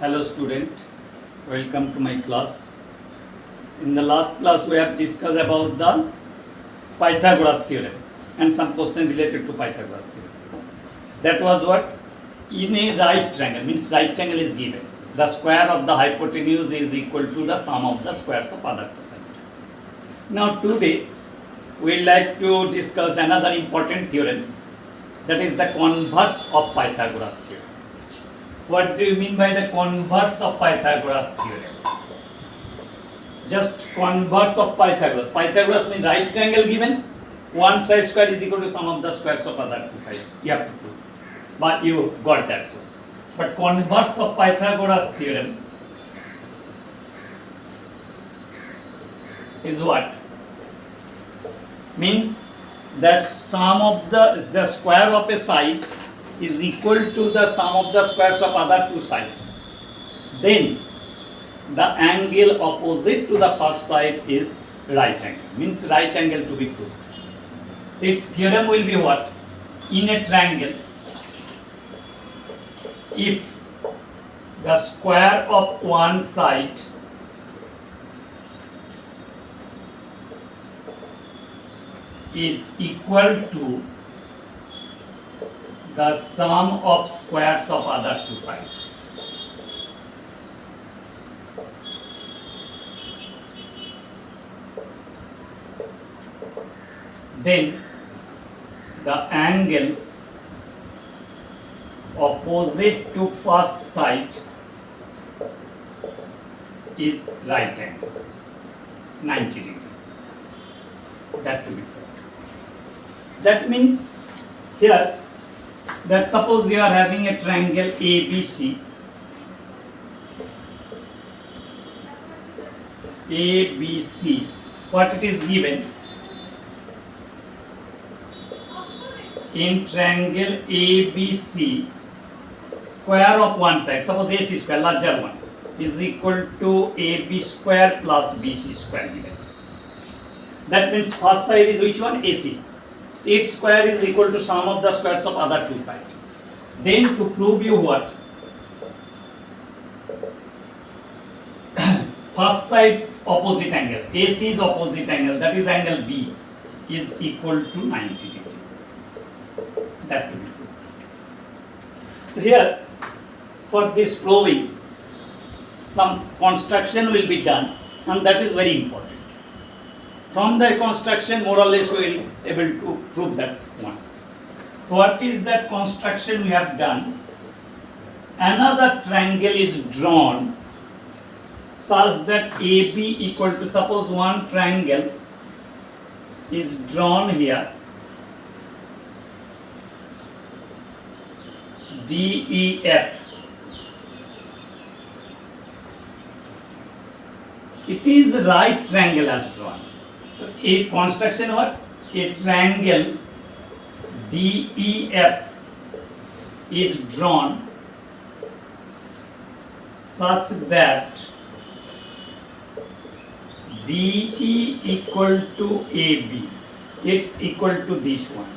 Hello student, welcome to my class. In the last class we have discussed about the Pythagoras theorem and some question related to Pythagoras theorem. That was what? In a right triangle, means right triangle is given. The square of the hypotenuse is equal to the sum of the squares of other two sides. Now today we like to discuss another important theorem, that is the converse of Pythagoras theorem. What do you mean by the converse of Pythagoras theorem? Just converse of Pythagoras. Pythagoras means right triangle given, one side square is equal to sum of the squares of other two sides. You have to prove. But you got that. But converse of Pythagoras theorem is what? Means that sum of the square of a side is equal to the sum of the squares of other two sides. Then the angle opposite to the first side is right angle. Means right angle to be proved. So its theorem will be what? In a triangle, if the square of one side is equal to the sum of squares of other two sides, then the angle opposite to first side is right angle, 90 degree. That to be proved. That means here that suppose you are having a triangle ABC, ABC, what it is given in triangle ABC, square of one side, suppose AC square, larger one, is equal to AB square plus BC square given. That means first side is which one? AC. Its square is equal to sum of the squares of other two sides. Then to prove you what? First side opposite angle, AC is opposite angle, that is angle B, is equal to 90 degree. That to be proved. So here, for this proving, some construction will be done, and that is very important. From the construction, more or less, we will be able to prove that one. What is that construction we have done? Another triangle is drawn such that AB equal to, suppose one triangle is drawn here, DEF. It is right triangle as drawn. So a construction what? A triangle DEF is drawn such that DE equal to AB, it's equal to this one,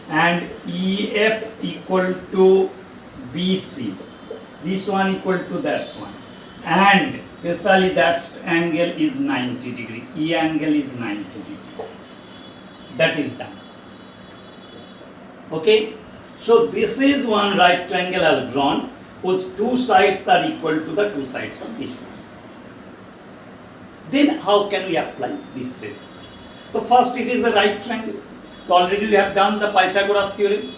and EF equal to BC, this one equal to that one, and especially that angle is 90 degree, E angle is 90 degree. That is done. Okay, so this is one right triangle as drawn whose two sides are equal to the two sides of this one. Then how can we apply this result? So first it is a right triangle. So already we have done the Pythagoras theorem.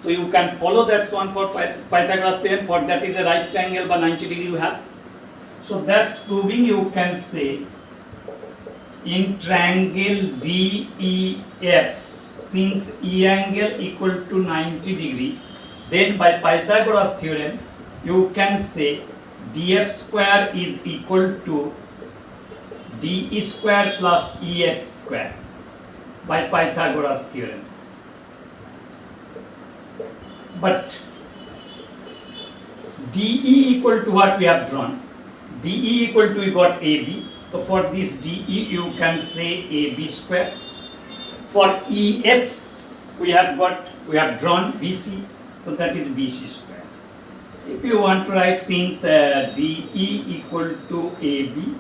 So you can follow that one for Pythagoras theorem. For that is a right triangle by 90 degree you have. So that's proving you can say in triangle DEF, since E angle equal to 90 degree, then by Pythagoras theorem you can say DF square is equal to DE square plus EF square by Pythagoras theorem. But DE equal to what we have drawn? DE equal to, we got AB. So for this DE you can say AB square. For EF we have drawn BC, so that is BC square. If you want to write since DE equal to AB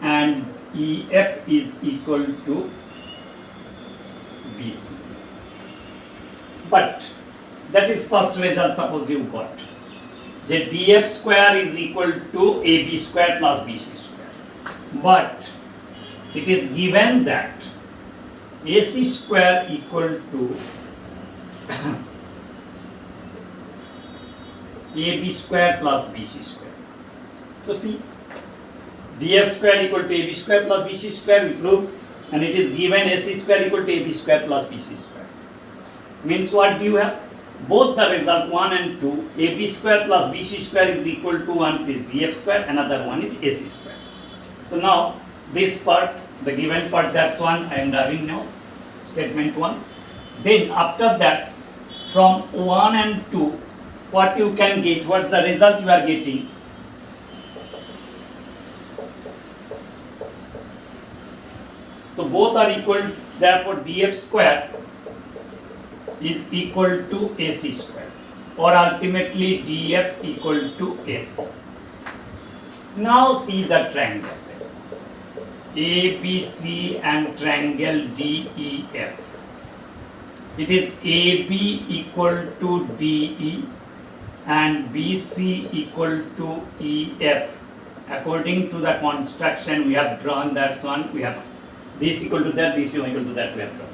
and EF is equal to BC. But that is first result, suppose you got. The DF square is equal to AB square plus BC square. But it is given that AC square equal to AB square plus BC square. So see, DF square equal to AB square plus BC square we prove, and it is given AC square equal to AB square plus BC square. Means what do you have? Both the result 1 and 2, AB square plus BC square is equal to one is DF square, another one is AC square. So now this part, the given part, that's one I am writing now, statement 1. Then after that, from 1 and 2, what you can get, what's the result you are getting? So both are equal, therefore DF square is equal to AC square, or ultimately DF equal to AC. Now see the triangle ABC and triangle DEF. It is AB equal to DE and BC equal to EF. According to the construction we have drawn, that's one, we have this equal to that, this equal to that we have drawn.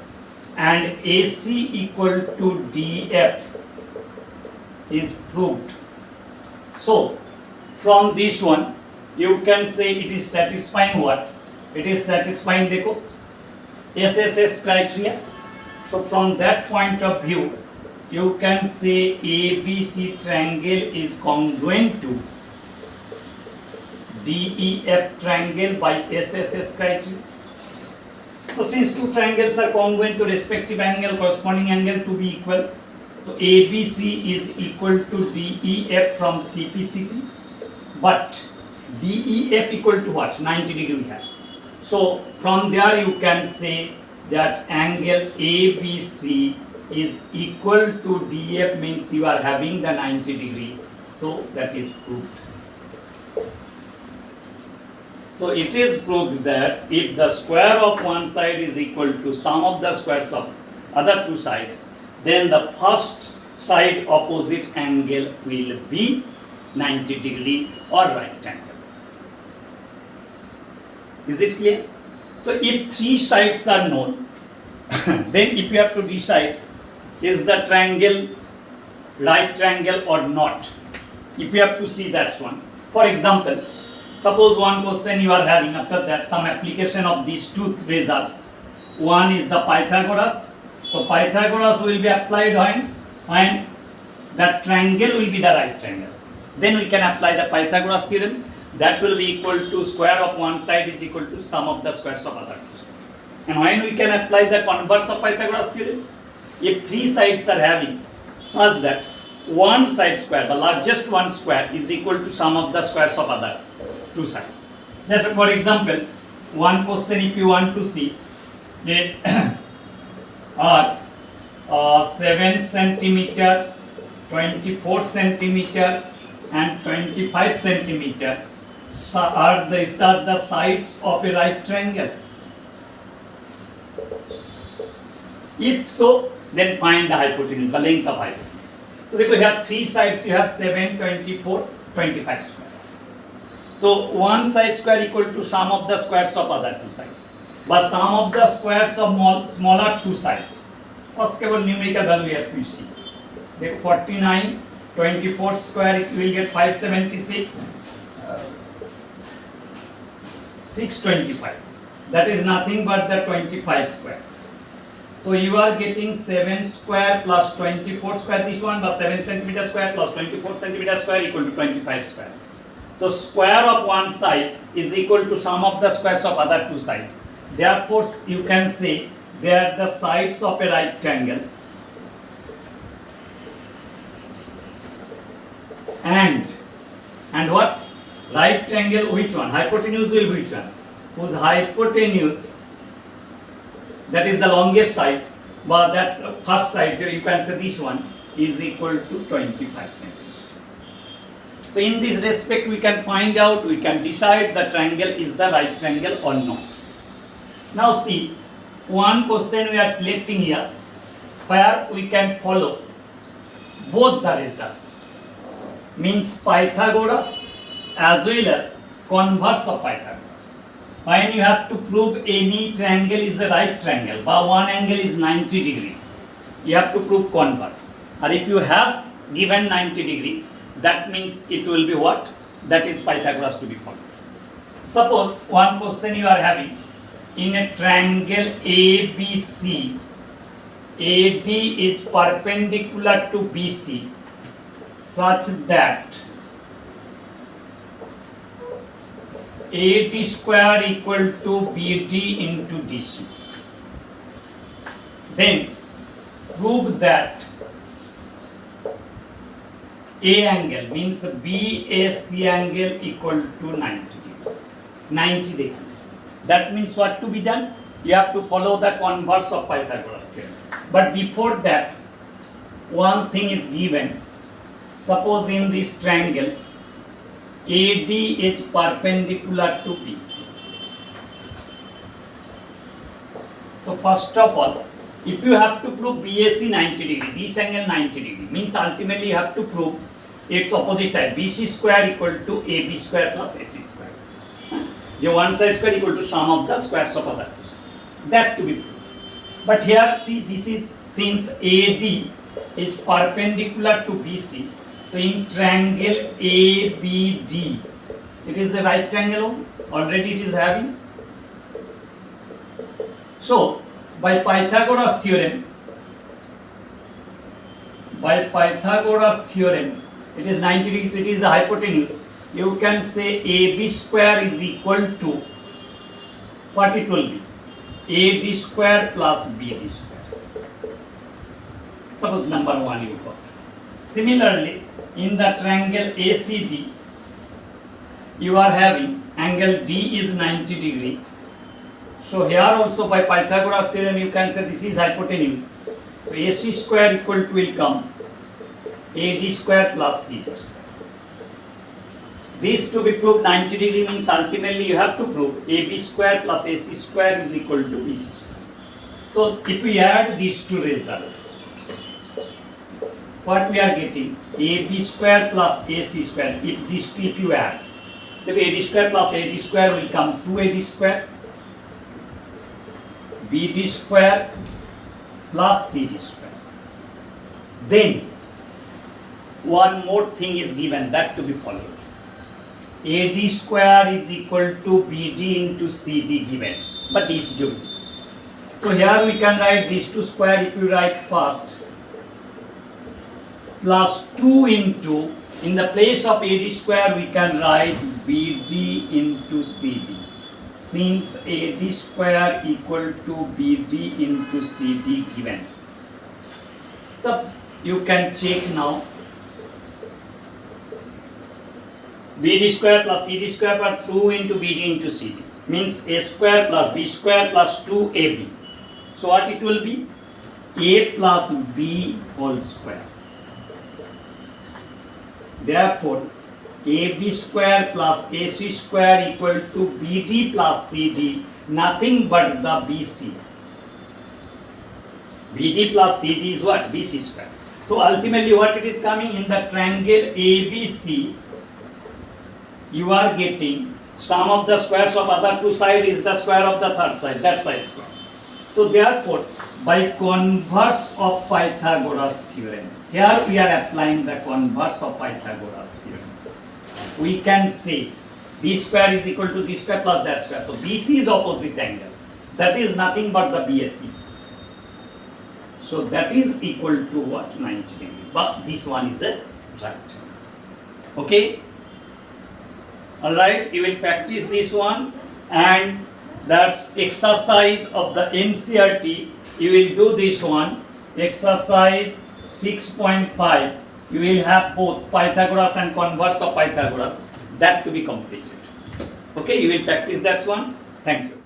And AC equal to DF is proved. So from this one you can say it is satisfying what? It is satisfying dekho SSS criteria. So from that point of view you can say ABC triangle is congruent to DEF triangle by SSS criteria. So since two triangles are congruent to respective angle, corresponding angle to be equal, so ABC is equal to DEF from CPCT, but DEF equal to what? 90 degree we have. So from there you can say that angle ABC is equal to DF, means you are having the 90 degree. So that is proved. So it is proved that if the square of one side is equal to sum of the squares of other two sides, then the first side opposite angle will be 90 degree or right angle. Is it clear? So if three sides are known, then if you have to decide is the triangle right triangle or not, if you have to see that one. For example, suppose one question you are having, after that some application of these two results. One is the Pythagoras. So Pythagoras will be applied when that triangle will be the right triangle. Then we can apply the Pythagoras theorem. That will be equal to square of one side is equal to sum of the squares of other two sides. And when we can apply the converse of Pythagoras theorem, if three sides are having such that one side square, the largest one square, is equal to sum of the squares of other two sides. Just for example, one question if you want to see, they are 7 centimeter, 24 centimeter and 25 centimeter are the sides of a right triangle. If so, then find the hypotenuse, the length of hypotenuse. So देखो here three sides you have 7, 24, 25 square. So one side square equal to sum of the squares of other two sides. But sum of the squares of smaller two sides. First केवल numerical value we have to see. देखो 49, 24 square you will get 576, 625. That is nothing but the 25 square. So you are getting 7 square plus 24 square, this one, but 7 centimeter square plus 24 centimeter square equal to 25 square. The square of one side is equal to sum of the squares of other two sides. Therefore, you can say they are the sides of a right triangle. And what? Right triangle, which one? Hypotenuse will be which one? Whose hypotenuse, that is the longest side, but that's first side, you can say this one is equal to 25 centimeters. So in this respect we can find out, we can decide the triangle is the right triangle or not. Now see, one question we are selecting here where we can follow both the results, means Pythagoras as well as converse of Pythagoras. When you have to prove any triangle is the right triangle, but one angle is 90 degree, you have to prove converse. And if you have given 90 degree, that means it will be what? That is Pythagoras to be followed. Suppose one question you are having, in a triangle ABC, AD is perpendicular to BC such that AD square equal to BD into DC. Then prove that A angle means BAC angle equal to 90 degree. 90 degree. That means what to be done? You have to follow the converse of Pythagoras theorem. But before that, one thing is given. Suppose in this triangle, AD is perpendicular to BC. So first of all, if you have to prove BAC 90 degree, this angle 90 degree, means ultimately you have to prove its opposite side, BC square equal to AB square plus AC square. The one side square equal to sum of the squares of other two sides. That to be proved. But here see, this is, since AD is perpendicular to BC, so in triangle ABD, it is the right triangle, already it is having. So by Pythagoras theorem, it is 90 degree, it is the hypotenuse. You can say AB square is equal to, what it will be? AD square plus BD square. Suppose number 1 you got. Similarly, in the triangle ACD, you are having angle D is 90 degree. So here also by Pythagoras theorem you can say this is hypotenuse. So AC square equal to will come AD square plus CD square. This to be proved 90 degree means ultimately you have to prove AB square plus AC square is equal to BC square. So if we add these two results, what we are getting? AB square plus AC square. If these two, if you add, then AD square plus AD square will come 2AD square, BD square plus CD square. Then one more thing is given, that to be followed. AD square is equal to BD into CD given, but this is given. So here we can write these two square. If you write first, plus 2 into, in the place of AD square we can write BD into CD. Since AD square equal to BD into CD given, so you can check now. BD square plus CD square plus 2 into BD into CD means A square plus B square plus 2AB. So what it will be? A plus B whole square. Therefore, AB square plus AC square equal to BD plus CD, nothing but the BC. BD plus CD is what? BC square. So ultimately what it is coming in the triangle ABC, you are getting sum of the squares of other two sides is the square of the third side, that side square. So therefore, by converse of Pythagoras theorem, here we are applying the converse of Pythagoras theorem. We can say this square is equal to this square plus that square. So BC is opposite angle. That is nothing but the BAC. So that is equal to what? 90 degree. But this one is a right. Okay? Alright, you will practice this one, and that's exercise of the NCERT. You will do this one, exercise 6.5. You will have both Pythagoras and converse of Pythagoras, that to be completed. Okay, you will practice that one. Thank you.